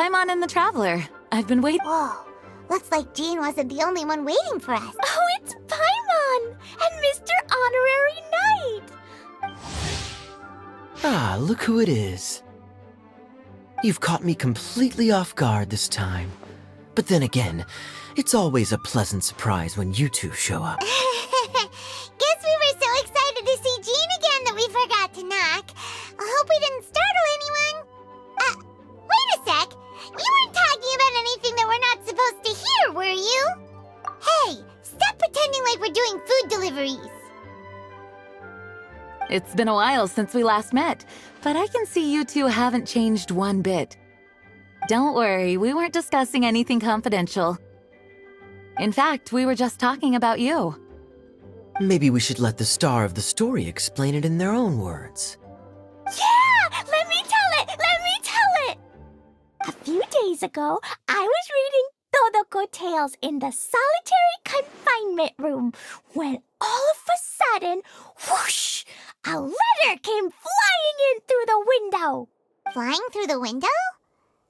Paimon and the Traveler. I've been waiting. Whoa, looks like Jean wasn't the only one waiting for us. Oh, it's Paimon and Mr. Honorary Knight. Ah, look who it is. You've caught me completely off guard this time. But then again, it's always a pleasant surprise when you two show up. Guess we were so excited to see Jean again that we forgot to knock. I hope we didn't startle anyone. Wait a sec. You weren't talking about anything that we're not supposed to hear, were you? Hey, stop pretending like we're doing food deliveries. It's been a while since we last met, but I can see you two haven't changed one bit. Don't worry, we weren't discussing anything confidential. In fact, we were just talking about you. Maybe we should let the star of the story explain it in their own words. Yeah! Let me tell it! Let me tell it! A few days ago, I was reading Todoko Tales in the solitary confinement room when all of a sudden, whoosh! A letter came flying in through the window. Flying through the window?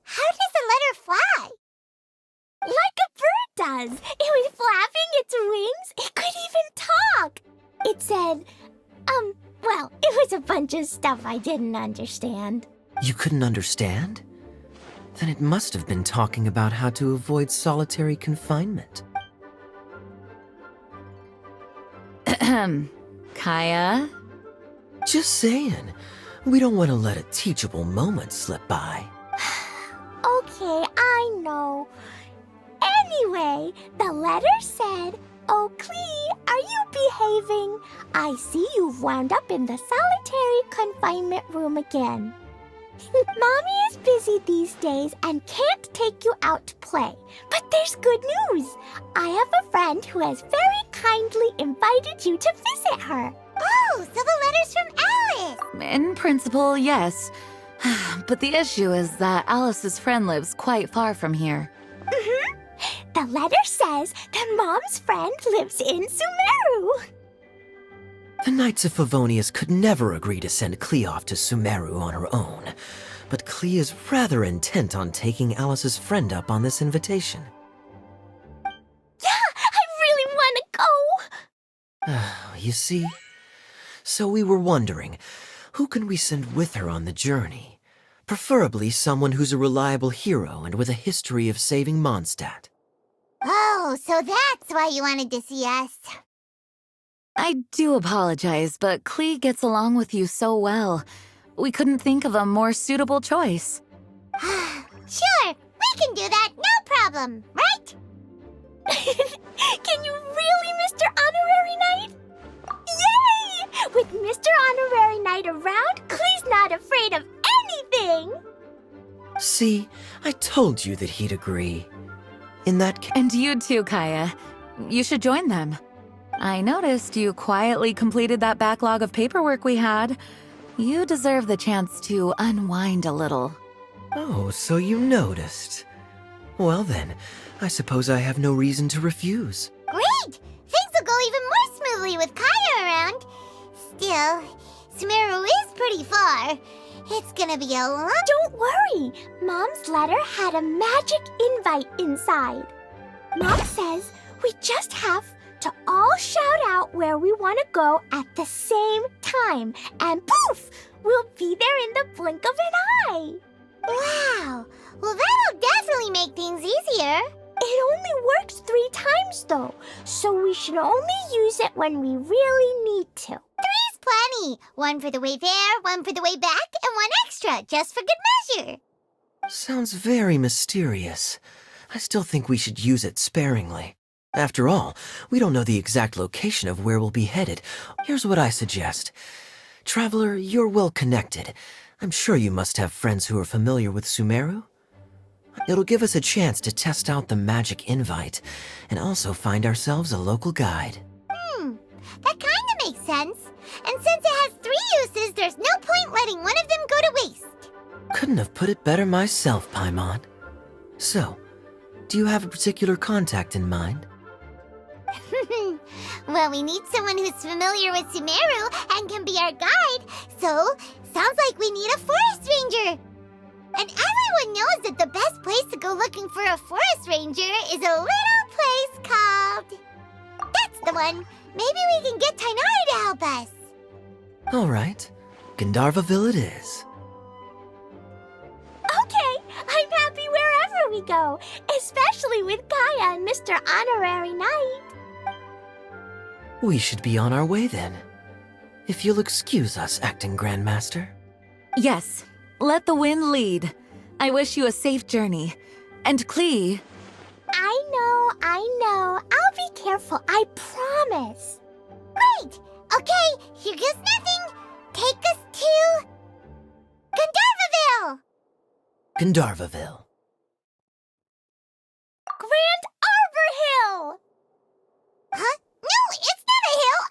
How does a letter fly? Like a bird does. It was flapping its wings. It could even talk. It said, well, it was a bunch of stuff I didn't understand. You couldn't understand? Then it must have been talking about how to avoid solitary confinement. Kaya? Just saying. We don't want to let a teachable moment slip by. Okay, I know. Anyway, the letter said, "Oh, Klee, are you behaving? I see you've wound up in the solitary confinement room again. Mommy is busy these days and can't take you out to play. But there's good news. I have a friend who has very kindly invited you to visit her." Oh, so the letter's from Alice. In principle, yes. But the issue is that Alice's friend lives quite far from here. The letter says that Mom's friend lives in Sumeru. The Knights of Favonius could never agree to send Klee off to Sumeru on her own. But Klee is rather intent on taking Alice's friend up on this invitation. Yeah, I really want to go. You see? So we were wondering, who can we send with her on the journey? Preferably someone who's a reliable hero and with a history of saving Mondstadt. Oh, so that's why you wanted to see us. I do apologize, but Klee gets along with you so well. We couldn't think of a more suitable choice. Sure, we can do that, no problem, right? Can you really, Mr. Honorary Knight? Yay! With Mr. Honorary Knight around, Klee's not afraid of anything. See, I told you that he'd agree. In that case... And you too, Kaya. You should join them. I noticed you quietly completed that backlog of paperwork we had. You deserve the chance to unwind a little. Oh, so you noticed. Well then, I suppose I have no reason to refuse. Great! Things will go even more smoothly with Kaya around. Still, Sumeru is pretty far. It's gonna be a long... Don't worry. Mom's letter had a magic invite inside. Mom says we just have to all shout out where we want to go at the same time. And poof! We'll be there in the blink of an eye. Wow! Well, that'll definitely make things easier. It only works 3 times, though, so we should only use it when we really need to. 3's plenty. 1 for the way there, 1 for the way back, and 1 extra, just for good measure. Sounds very mysterious. I still think we should use it sparingly. After all, we don't know the exact location of where we'll be headed. Here's what I suggest. Traveler, you're well connected. I'm sure you must have friends who are familiar with Sumeru. It'll give us a chance to test out the magic invite, and also find ourselves a local guide. That kinda makes sense. And since it has 3 uses, there's no point letting one of them go to waste. Couldn't have put it better myself, Paimon. So, do you have a particular contact in mind? Well, we need someone who's familiar with Sumeru and can be our guide, so sounds like we need a forest ranger. And everyone knows that the best place to go looking for a forest ranger is a little place called... That's the one! Maybe we can get Tainari to help us! All right. Gandharvaville it is. Okay, I'm happy wherever we go, especially with Kaya and Mr. Honorary Knight. We should be on our way then. If you'll excuse us, Acting Grandmaster. Yes, let the wind lead. I wish you a safe journey. And Klee, I know. I'll be careful, I promise. Great! Okay, here goes nothing! Take us to... Gandharvaville! Gandharvaville. Grand Arbor Hill! Huh? No, it's not a hill!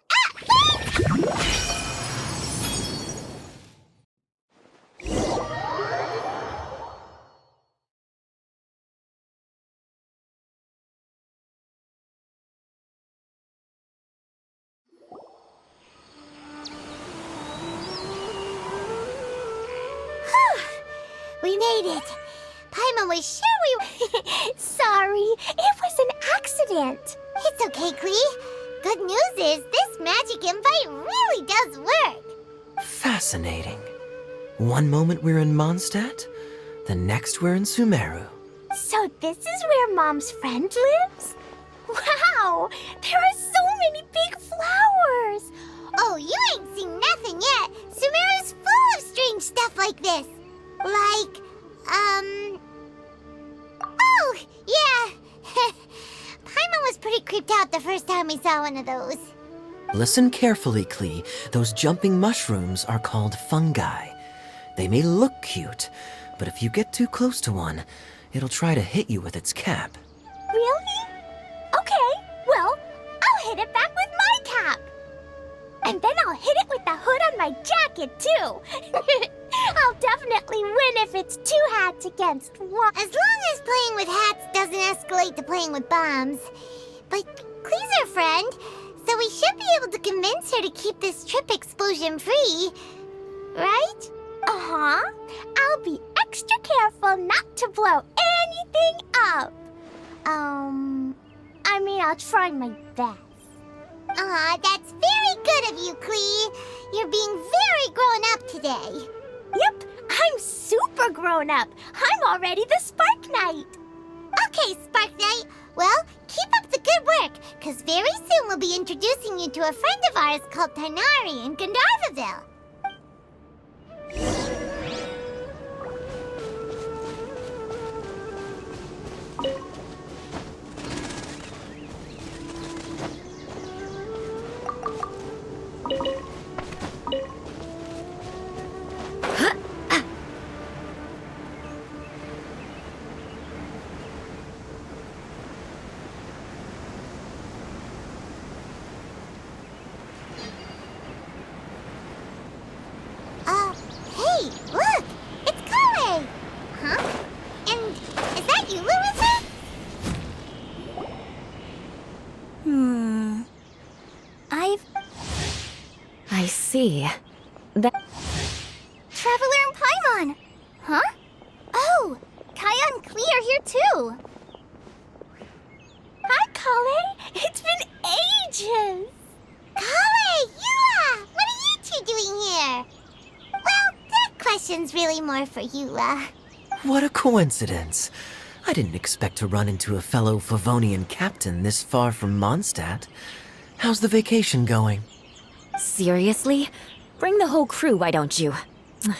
We made it! Paimon was sure we... Sorry, it was an accident. It's okay, Klee. Good news is this magic invite really does work. Fascinating. One moment we're in Mondstadt, the next we're in Sumeru. So this is where Mom's friend lives? Wow, there are so many big flowers. Oh, you ain't seen nothing yet. Sumeru's full of strange stuff like this. Like, Oh, yeah. Paimon was pretty creeped out the first time we saw one of those. Listen carefully, Klee. Those jumping mushrooms are called fungi. They may look cute, but if you get too close to one, it'll try to hit you with its cap. Really? Okay, well, I'll hit it back with my cap. And then I'll hit it with the hood on my jacket, too. I'll definitely win if it's two hats against one. As long as playing with hats doesn't escalate to playing with bombs. But Klee's our friend, so we should be able to convince her to keep this trip explosion-free. Right? Uh-huh. I'll be extra careful not to blow anything up. I'll try my best. Aw, that's very good of you, Klee. You're being very grown up today. Yep, I'm super grown up. I'm already the Spark Knight. Okay, Spark Knight. Well, keep up the good work, because very soon we'll be introducing you to a friend of ours called Tainari in Gandharvaville. Hey, look! It's Klee! Huh? And is that you, Louisa? I see. That... Traveler and Paimon! Huh? Oh, Kaya and Klee are here too! Hi, Kale. It's been ages. Kale! Eula! What are you two doing here? Well, that question's really more for Eula. What a coincidence. I didn't expect to run into a fellow Favonian captain this far from Mondstadt. How's the vacation going? Seriously? Bring the whole crew, why don't you? Is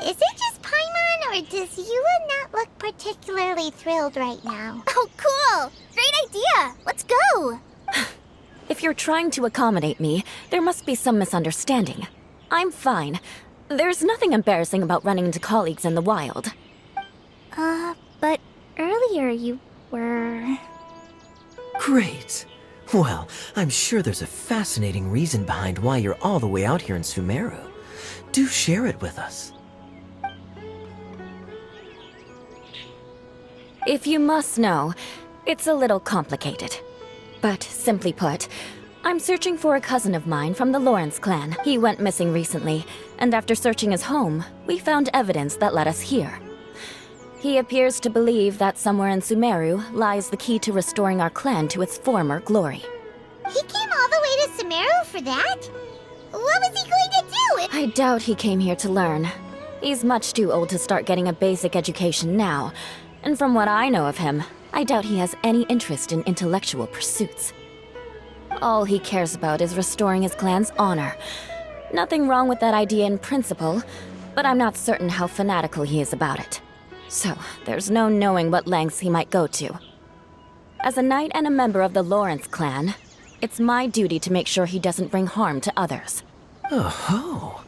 it just Paimon, or does Eula not look particularly thrilled right now? Oh, cool! Great idea! Let's go! If you're trying to accommodate me, there must be some misunderstanding. I'm fine. There's nothing embarrassing about running into colleagues in the wild. But earlier you were... Great. Well, I'm sure there's a fascinating reason behind why you're all the way out here in Sumeru. Do share it with us. If you must know, it's a little complicated. But simply put, I'm searching for a cousin of mine from the Lawrence clan. He went missing recently, and after searching his home, we found evidence that led us here. He appears to believe that somewhere in Sumeru lies the key to restoring our clan to its former glory. He came all the way to Sumeru for that? What was he going to do? I doubt he came here to learn. He's much too old to start getting a basic education now, and from what I know of him, I doubt he has any interest in intellectual pursuits. All he cares about is restoring his clan's honor. Nothing wrong with that idea in principle, but I'm not certain how fanatical he is about it. So, there's no knowing what lengths he might go to. As a knight and a member of the Lawrence clan, it's my duty to make sure he doesn't bring harm to others. Oh,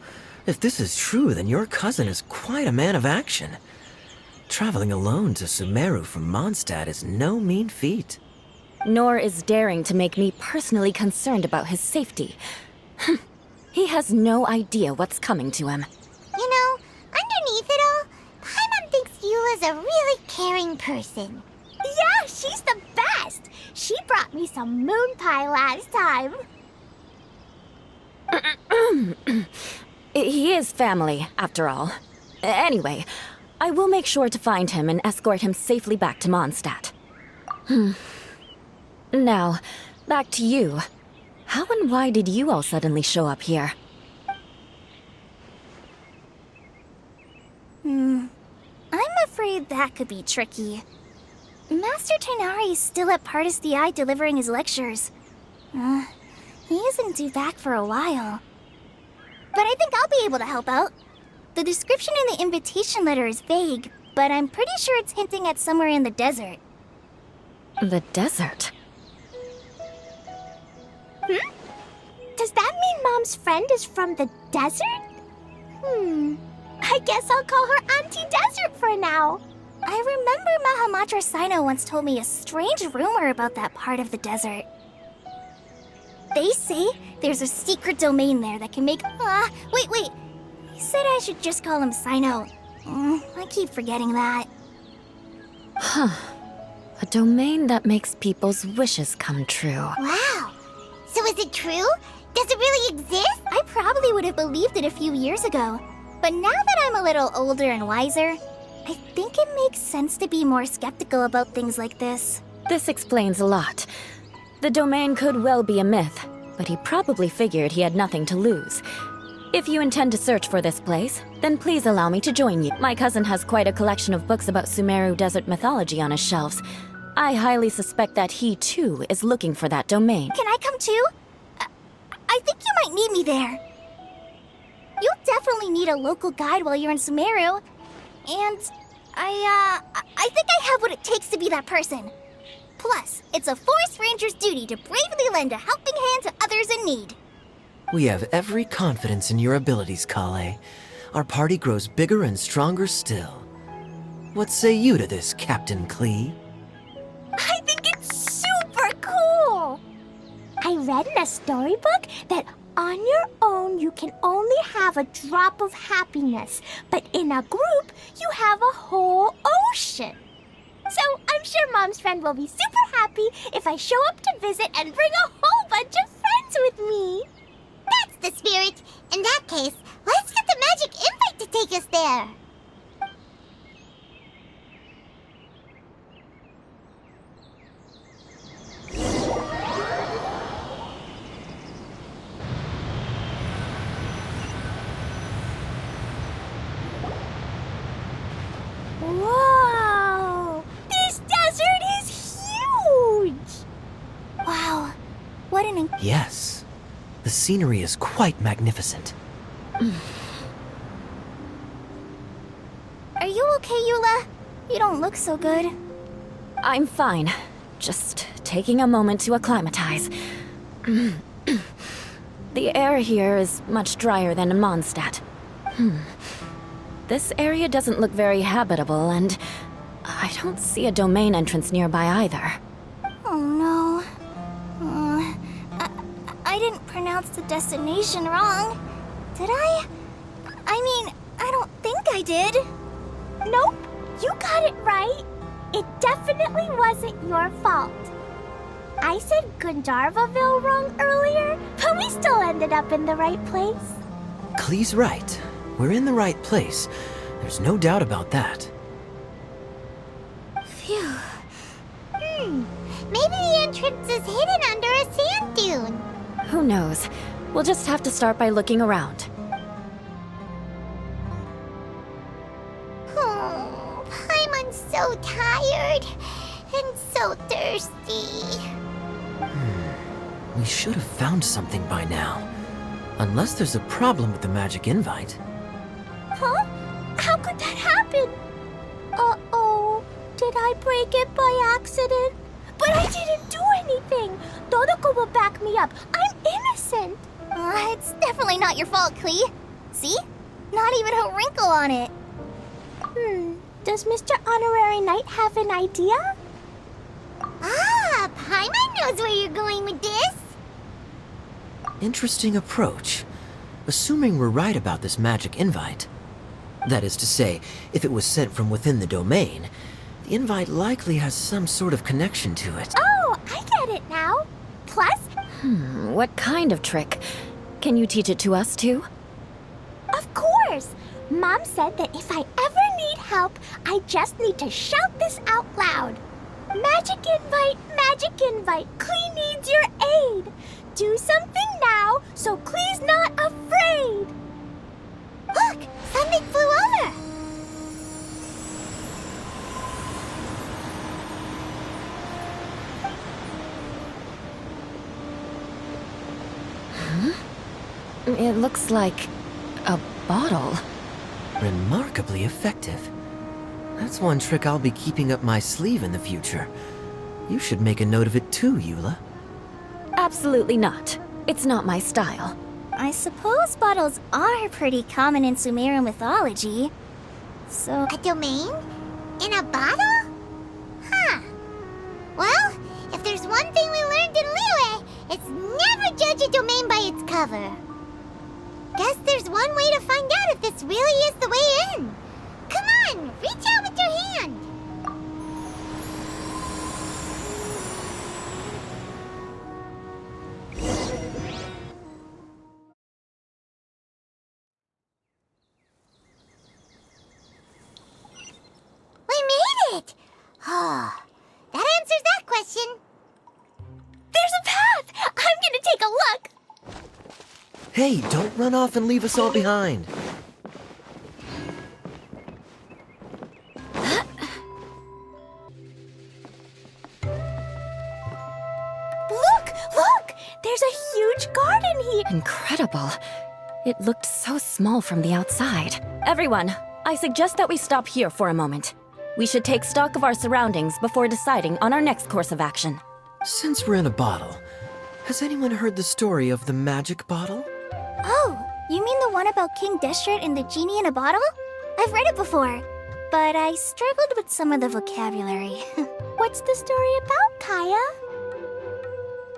if this is true, then your cousin is quite a man of action. Traveling alone to Sumeru from Mondstadt is no mean feat. Nor is daring to make me personally concerned about his safety. He has no idea what's coming to him. You know, underneath it all, Paimon thinks Eula's a really caring person. Yeah, she's the best! She brought me some moon pie last time. He is family, after all. Anyway, I will make sure to find him and escort him safely back to Mondstadt. Now, back to you. How and why did you all suddenly show up here? I'm afraid that could be tricky. Master Tighnari is still at Partis the Eye delivering his lectures. He isn't due back for a while. But I think I'll be able to help out. The description in the invitation letter is vague, but I'm pretty sure it's hinting at somewhere in the desert. The desert? Does that mean Mom's friend is from the desert? I guess I'll call her Auntie Desert for now. I remember Mahamatra Sino once told me a strange rumor about that part of the desert. They say there's a secret domain there that can make... Wait. He said I should just call him Sino. I keep forgetting that. A domain that makes people's wishes come true. Wow. So is it true? Does it really exist? I probably would have believed it a few years ago. But now that I'm a little older and wiser, I think it makes sense to be more skeptical about things like this. This explains a lot. The domain could well be a myth, but he probably figured he had nothing to lose. If you intend to search for this place, then please allow me to join you. My cousin has quite a collection of books about Sumeru desert mythology on his shelves. I highly suspect that he, too, is looking for that domain. Can I come too? I think you might need me there. You'll definitely need a local guide while you're in Sumeru. And I think I have what it takes to be that person. Plus, it's a forest ranger's duty to bravely lend a helping hand to others in need. We have every confidence in your abilities, Klee. Our party grows bigger and stronger still. What say you to this, Captain Klee? I think it's super cool! I read in a storybook that on your own you can only have a drop of happiness, but in a group you have a whole ocean. So I'm sure Mom's friend will be super happy if I show up to visit and bring a whole bunch of friends with me. That's the spirit. In that case, let's get the magic invite to take us there. Whoa! This desert is huge! Wow, what an Yes. The scenery is quite magnificent. Are you okay, Eula? You don't look so good. I'm fine. Just taking a moment to acclimatize. The air here is much drier than in Mondstadt. This area doesn't look very habitable, and I don't see a domain entrance nearby either. Oh no. I didn't pronounce the destination wrong. Did I? I mean, I don't think I did. Nope, you got it right. It definitely wasn't your fault. I said Gundarvaville wrong earlier, but we still ended up in the right place. Klee's right. We're in the right place. There's no doubt about that. Phew. Maybe the entrance is hidden under a sand dune. Who knows? We'll just have to start by looking around. Oh, Paimon's so tired and so thirsty. We should have found something by now. Unless there's a problem with the magic invite. Huh? How could that happen? Uh-oh. Did I break it by accident? But I didn't do anything. Todoko will back me up. I'm innocent. It's definitely not your fault, Klee. See? Not even a wrinkle on it. Does Mr. Honorary Knight have an idea? Ah, Paimon knows where you're going with this. Interesting approach. Assuming we're right about this magic invite. That is to say, if it was sent from within the domain, the invite likely has some sort of connection to it. Oh, I get it now. Plus, What kind of trick? Can you teach it to us too? of course. Mom said that if I ever need help, I just need to shout this out loud. Magic invite, Klee needs your aid. Do something now so Klee's not afraid. Look, something flew over. It looks like a bottle. Remarkably effective. That's one trick I'll be keeping up my sleeve in the future. You should make a note of it too, Eula. Absolutely not. It's not my style. I suppose bottles are pretty common in Sumeru mythology. So... A domain? In a bottle? Huh. Well, if there's one thing we learned in Liyue, it's never judge a domain by its cover. Guess there's one way to find out if this really is the way in. Come on, reach out with your hand. We made it! Oh, that answers that question. There's a path. I'm gonna take a look. Hey, don't run off and leave us all behind. Look! There's a huge garden here. Incredible. It looked so small from the outside. Everyone, I suggest that we stop here for a moment. We should take stock of our surroundings before deciding on our next course of action. Since we're in a bottle, has anyone heard the story of the magic bottle? Oh, you mean the one about King Deshret and the genie in a bottle? I've read it before, but I struggled with some of the vocabulary. What's the story about, Kaya?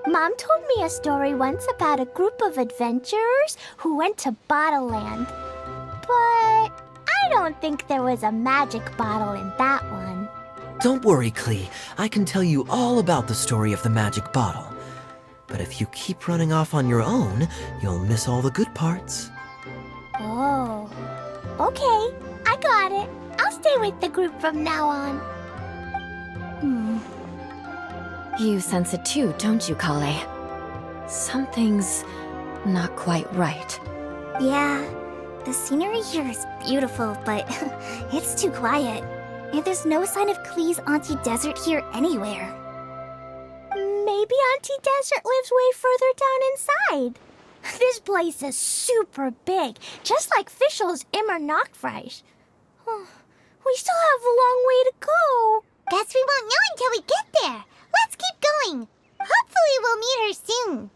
Mom told me a story once about a group of adventurers who went to Bottle Land. But I don't think there was a magic bottle in that one. Don't worry, Klee. I can tell you all about the story of the magic bottle. But if you keep running off on your own, you'll miss all the good parts. Oh, okay. I got it. I'll stay with the group from now on. You sense it too, don't you, Kale? Something's not quite right. Yeah, the scenery here is beautiful, but it's too quiet. And there's no sign of Klee's Auntie Desert here anywhere. Maybe Auntie Desert lives way further down inside. This place is super big, just like Fischl's Immer Nachtreich. We still have a long way to go. Guess we won't know until we get there. Let's keep going. Hopefully we'll meet her soon.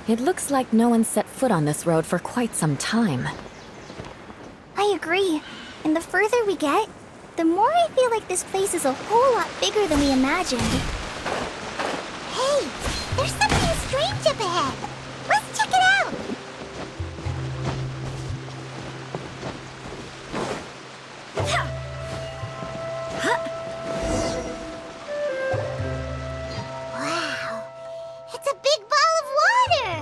It looks like no one set foot on this road for quite some time. I agree. And the further we get, the more I feel like this place is a whole lot bigger than we imagined. Hey, there's something strange up ahead. Let's check it out. Wow, it's a big ball of water.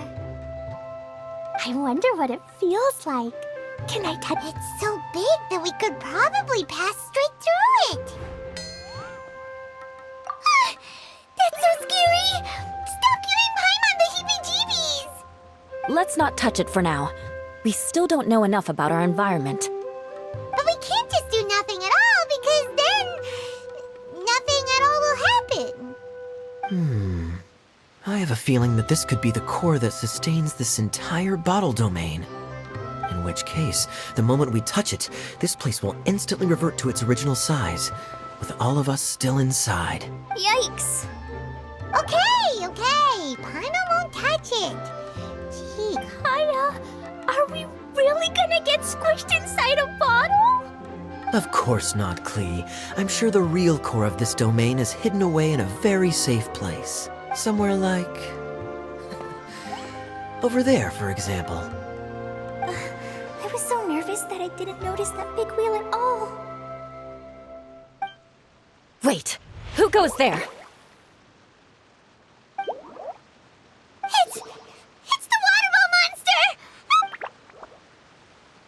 I wonder what it feels like. Can I touch it? It's so big that we could probably pass straight through it. That's so scary. Stop giving Paimon the heebie-jeebies. Let's not touch it for now. We still don't know enough about our environment. But we can't just do nothing at all because then nothing at all will happen. I have a feeling that this could be the core that sustains this entire bottle domain. In which case, the moment we touch it, this place will instantly revert to its original size, with all of us still inside. Yikes! Okay. Paimon won't touch it. Gee, Kaya, are we really gonna get squished inside a bottle? Of course not, Klee. I'm sure the real core of this domain is hidden away in a very safe place. Somewhere like... over there, for example. I was so nervous that I didn't notice that big wheel at all. Wait, who goes there? it's the waterball monster.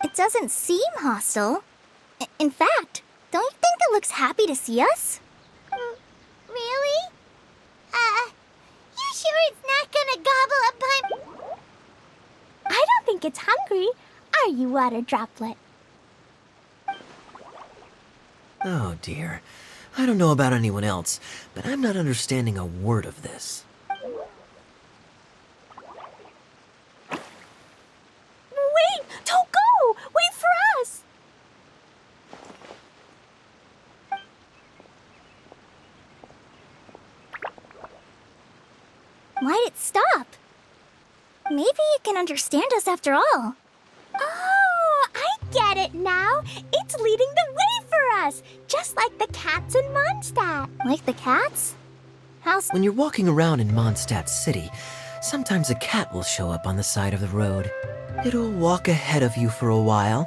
It doesn't seem hostile. In fact, don't you think it looks happy to see us? Really? You sure it's not gonna gobble up Paimon? I don't think it's hungry. Are you, Water Droplet? Oh dear. I don't know about anyone else, but I'm not understanding a word of this. Wait! Don't go! Wait for us! Why'd it stop? Maybe it can understand us after all. Oh, I get it now. It's leading the way for us, just like the cats in Mondstadt. Like the cats? How? When you're walking around in Mondstadt City, sometimes a cat will show up on the side of the road. It'll walk ahead of you for a while,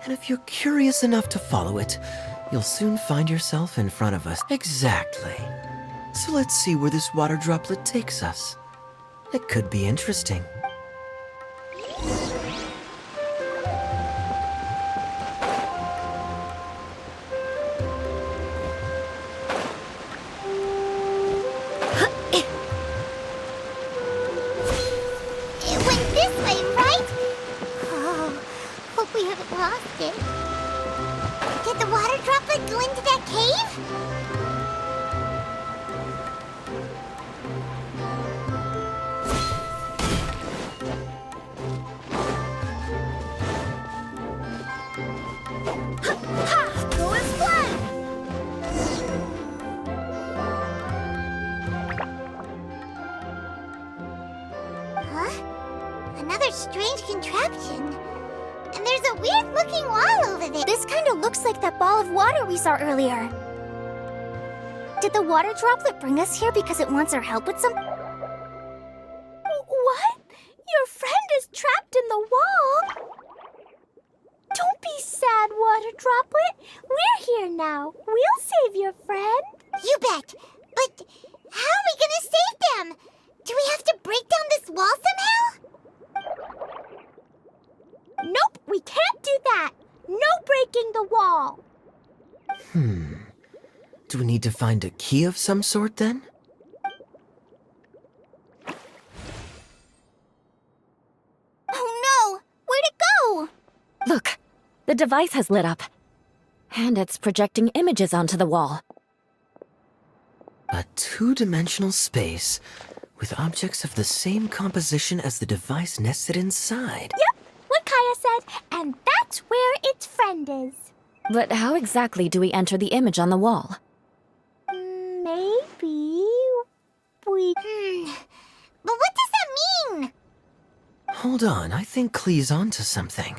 and if you're curious enough to follow it, you'll soon find yourself in front of us. Exactly. So let's see where this water droplet takes us. It could be interesting. It went this way, right? Oh, hope we haven't lost it. Did the water droplet go into that cave? Ha! Go and fly! Huh? Another strange contraption. And there's a weird-looking wall over there. This kind of looks like that ball of water we saw earlier. Did the water droplet bring us here because it wants our help with some... What? Your friend is trapped in the wall? Don't be sad, water droplet. We're here now. We'll save your friend. You bet. But how are we gonna save them? Do we have to break down this wall somehow? Nope, we can't do that. No breaking the wall. Do we need to find a key of some sort then? Oh no! Where'd it go? Look, the device has lit up. And it's projecting images onto the wall. A two-dimensional space with objects of the same composition as the device nested inside. Yep, what Kaya said, and that's where its friend is. But how exactly do we enter the image on the wall? Maybe we... But what does that mean? Hold on, I think Klee's onto something.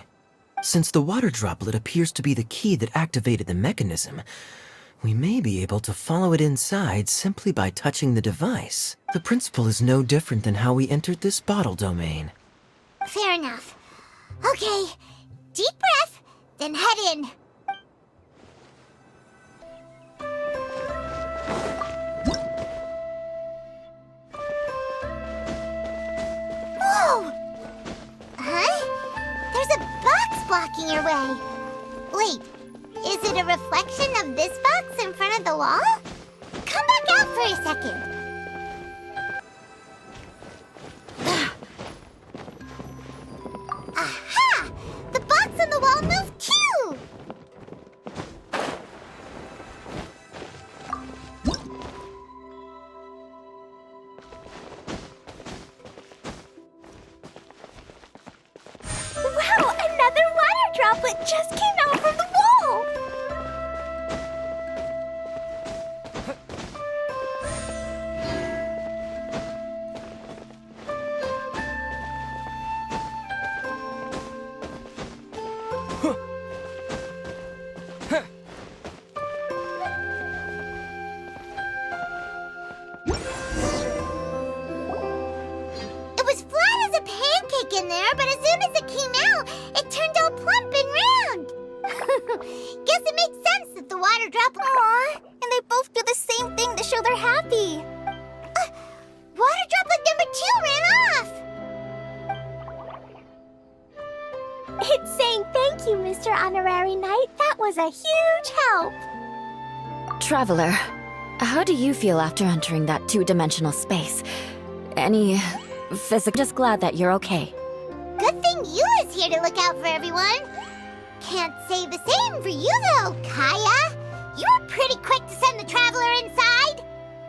Since the water droplet appears to be the key that activated the mechanism, we may be able to follow it inside simply by touching the device. The principle is no different than how we entered this bottle domain. Fair enough. Okay, deep breath, then head in. Whoa! Huh? There's a box blocking your way. Wait, is it a reflection of this box in front of the wall? Come back out for a second. Aha! The box on the wall moved too! Wow, another water droplet just came out from the wall! It was flat as a pancake in there, but as soon as it came out, it turned all plump and round. Guess it makes sense that the water droplet... Aw, and they both do the same thing to show they're happy. Water droplet number 2 ran off! It's saying thank you, Mr. Honorary Knight. That was a huge help. Traveler, how do you feel after entering that two-dimensional space? Any physical? Just glad that you're okay. Good thing Eula's here to look out for everyone. Can't say the same for you, though, Kaya. You were pretty quick to send the traveler inside.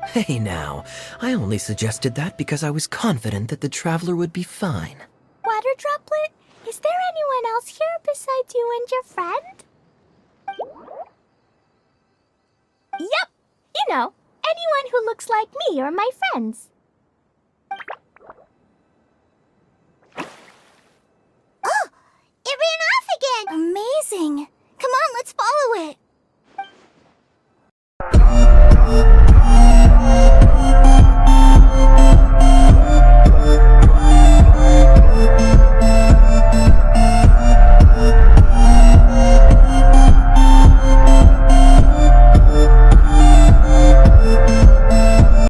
Hey now, I only suggested that because I was confident that the traveler would be fine. Water droplet, is there anyone else here besides you and your friend? Yep, you know, anyone who looks like me or my friends.